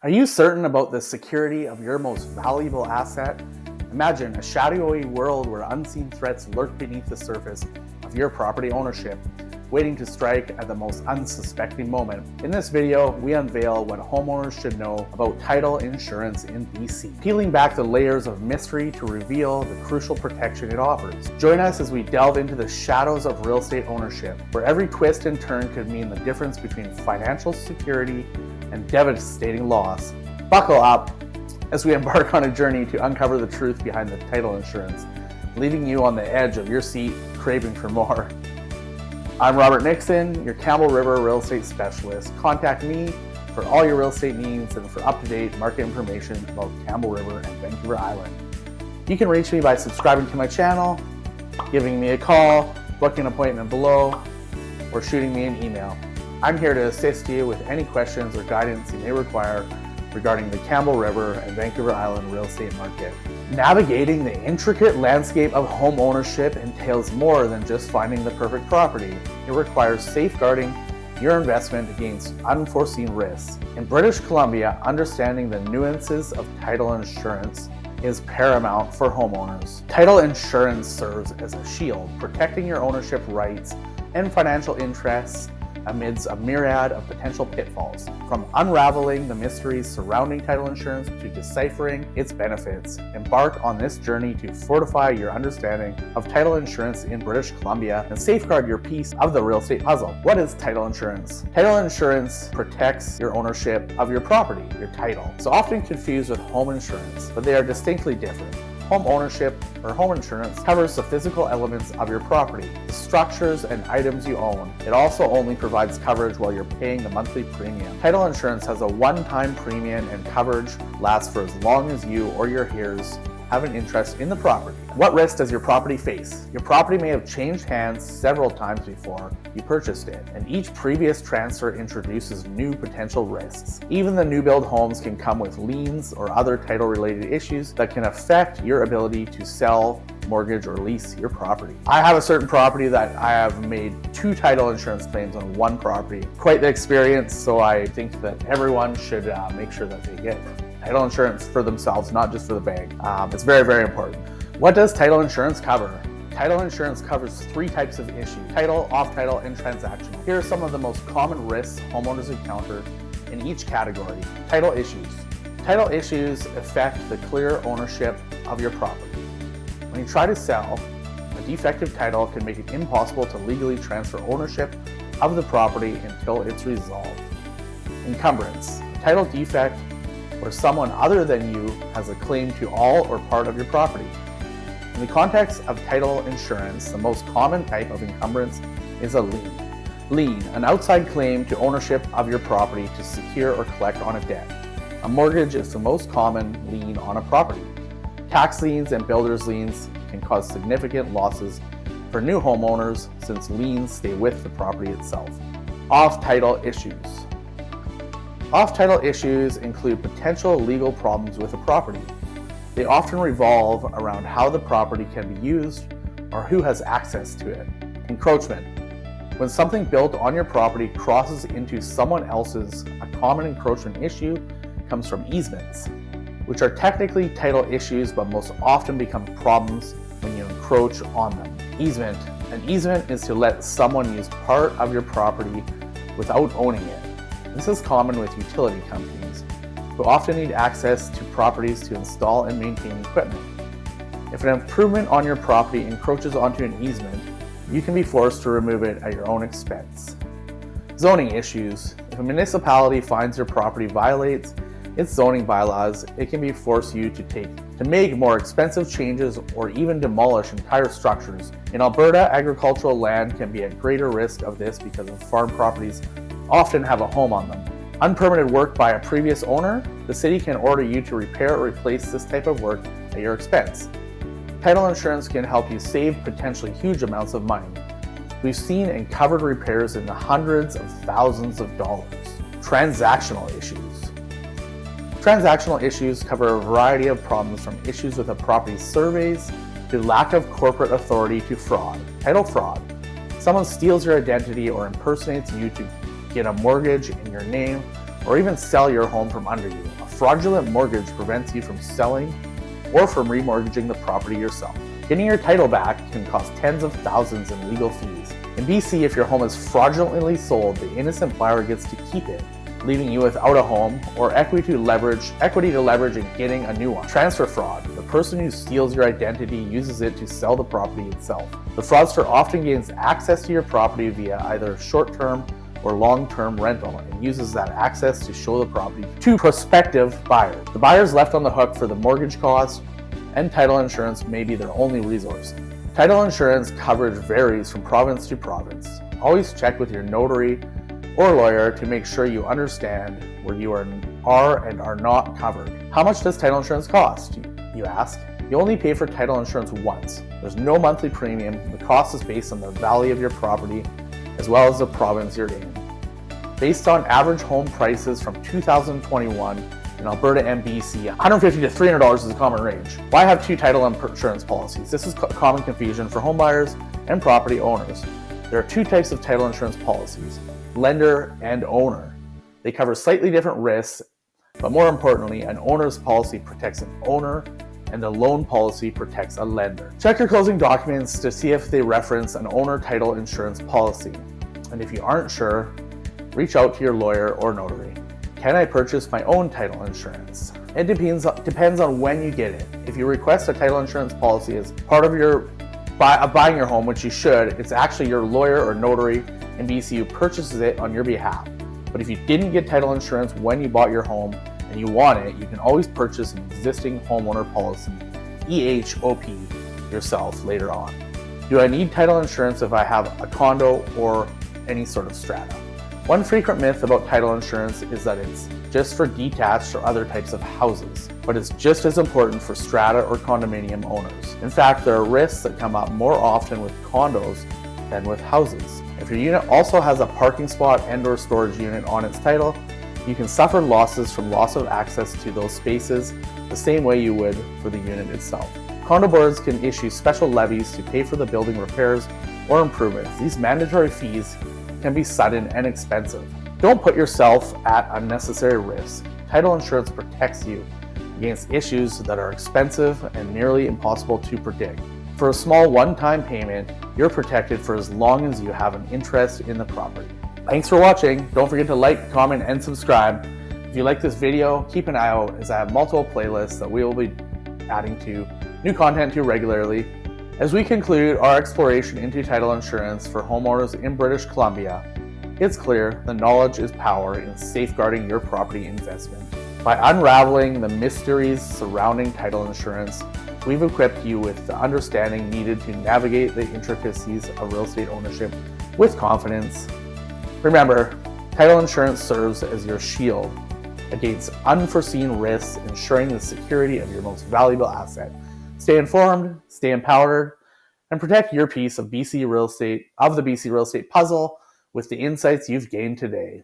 Are you certain about the security of your most valuable asset? Imagine a shadowy world where unseen threats lurk beneath the surface of your property ownership, waiting to strike at the most unsuspecting moment. In this video, we unveil what homeowners should know about title insurance in BC, peeling back the layers of mystery to reveal the crucial protection it offers. Join us as we delve into the shadows of real estate ownership, where every twist and turn could mean the difference between financial security and devastating loss. Buckle up as we embark on a journey to uncover the truth behind the title insurance, leaving you on the edge of your seat, craving for more. I'm Robert Nixon, your Campbell River real estate specialist. Contact me for all your real estate needs and for up-to-date market information about Campbell River and Vancouver Island. You can reach me by subscribing to my channel, giving me a call, booking an appointment below, or shooting me an email. I'm here to assist you with any questions or guidance you may require regarding the Campbell River and Vancouver Island real estate market. Navigating the intricate landscape of home ownership entails more than just finding the perfect property. It requires safeguarding your investment against unforeseen risks. In British Columbia, understanding the nuances of title insurance is paramount for homeowners. Title insurance serves as a shield, protecting your ownership rights and financial interests amidst a myriad of potential pitfalls. From unraveling the mysteries surrounding title insurance to deciphering its benefits, embark on this journey to fortify your understanding of title insurance in British Columbia and safeguard your piece of the real estate puzzle. What is title insurance? Title insurance protects your ownership of your property, your title. It's often confused with home insurance, but they are distinctly different. Home ownership or home insurance covers the physical elements of your property, the structures and items you own. It also only provides coverage while you're paying the monthly premium. Title insurance has a one-time premium and coverage lasts for as long as you or your heirs have an interest in the property. What risk does your property face? Your property may have changed hands several times before you purchased it, and each previous transfer introduces new potential risks. Even the new build homes can come with liens or other title-related issues that can affect your ability to sell, mortgage, or lease your property. I have a certain property that I have made 2 title insurance claims on one property. Quite the experience, so I think that everyone should make sure that they get title insurance for themselves, not just for the bank. It's very, very important. What does title insurance cover? Title insurance covers 3 types of issues: title, off-title, and transactional. Here are some of the most common risks homeowners encounter in each category. Title issues. Title issues affect the clear ownership of your property. When you try to sell, a defective title can make it impossible to legally transfer ownership of the property until it's resolved. Encumbrance. A title defect where someone other than you has a claim to all or part of your property. In the context of title insurance, the most common type of encumbrance is a lien. Lien, an outside claim to ownership of your property to secure or collect on a debt. A mortgage is the most common lien on a property. Tax liens and builder's liens can cause significant losses for new homeowners since liens stay with the property itself. Off-title issues. Off-title issues include potential legal problems with a property. They often revolve around how the property can be used or who has access to it. Encroachment. When something built on your property crosses into someone else's, a common encroachment issue comes from easements, which are technically title issues but most often become problems when you encroach on them. Easement. An easement is to let someone use part of your property without owning it. This is common with utility companies, who often need access to properties to install and maintain equipment. If an improvement on your property encroaches onto an easement, you can be forced to remove it at your own expense. Zoning issues. If a municipality finds your property violates its zoning bylaws, it can be force you to make more expensive changes or even demolish entire structures. In Alberta, agricultural land can be at greater risk of this because of farm properties often have a home on them. Unpermitted work by a previous owner, the city can order you to repair or replace this type of work at your expense. Title insurance can help you save potentially huge amounts of money. We've seen and covered repairs in the hundreds of thousands of dollars. Transactional issues. Transactional issues cover a variety of problems from issues with a property's surveys to lack of corporate authority to fraud. Title fraud. Someone steals your identity or impersonates you to get a mortgage in your name or even sell your home from under you. A fraudulent mortgage prevents you from selling or from remortgaging the property yourself. Getting your title back can cost tens of thousands in legal fees. In BC, if your home is fraudulently sold, the innocent buyer gets to keep it, leaving you without a home or equity to leverage in getting a new one. Transfer fraud. The person who steals your identity uses it to sell the property itself. The fraudster often gains access to your property via either short-term or long-term rental and uses that access to show the property to prospective buyers. The buyer is left on the hook for the mortgage costs, and title insurance may be their only resource. Title insurance coverage varies from province to province. Always check with your notary or lawyer to make sure you understand where you are and are not covered. How much does title insurance cost, you ask? You only pay for title insurance once. There's no monthly premium. The cost is based on the value of your property as well as the province you're in. Based on average home prices from 2021 in Alberta and BC, $150 to $300 is a common range. Why have two title insurance policies? This is common confusion for home buyers and property owners. There are two types of title insurance policies, lender and owner. They cover slightly different risks, but more importantly, an owner's policy protects an owner and a loan policy protects a lender. Check your closing documents to see if they reference an owner title insurance policy. And if you aren't sure, reach out to your lawyer or notary. Can I purchase my own title insurance? It depends on when you get it. If you request a title insurance policy as part of buying your home, which you should, it's actually your lawyer or notary in BC who purchases it on your behalf. But if you didn't get title insurance when you bought your home and you want it, you can always purchase an existing homeowner policy, EHOP, yourself later on. Do I need title insurance if I have a condo or any sort of strata? One frequent myth about title insurance is that it's just for detached or other types of houses, but it's just as important for strata or condominium owners. In fact, there are risks that come up more often with condos than with houses. If your unit also has a parking spot and/or storage unit on its title, you can suffer losses from loss of access to those spaces the same way you would for the unit itself. Condo boards can issue special levies to pay for the building repairs or improvements. These mandatory fees can be sudden and expensive. Don't put yourself at unnecessary risk. Title insurance protects you against issues that are expensive and nearly impossible to predict. For a small one-time payment, you're protected for as long as you have an interest in the property. Thanks for watching. Don't forget to like, comment, and subscribe. If you like this video, keep an eye out as I have multiple playlists that we will be adding to new content to regularly. As we conclude our exploration into title insurance for homeowners in British Columbia, it's clear that knowledge is power in safeguarding your property investment. By unraveling the mysteries surrounding title insurance, we've equipped you with the understanding needed to navigate the intricacies of real estate ownership with confidence. Remember, title insurance serves as your shield against unforeseen risks, ensuring the security of your most valuable asset. Stay informed, stay empowered, and protect your piece of the BC real estate puzzle with the insights you've gained today.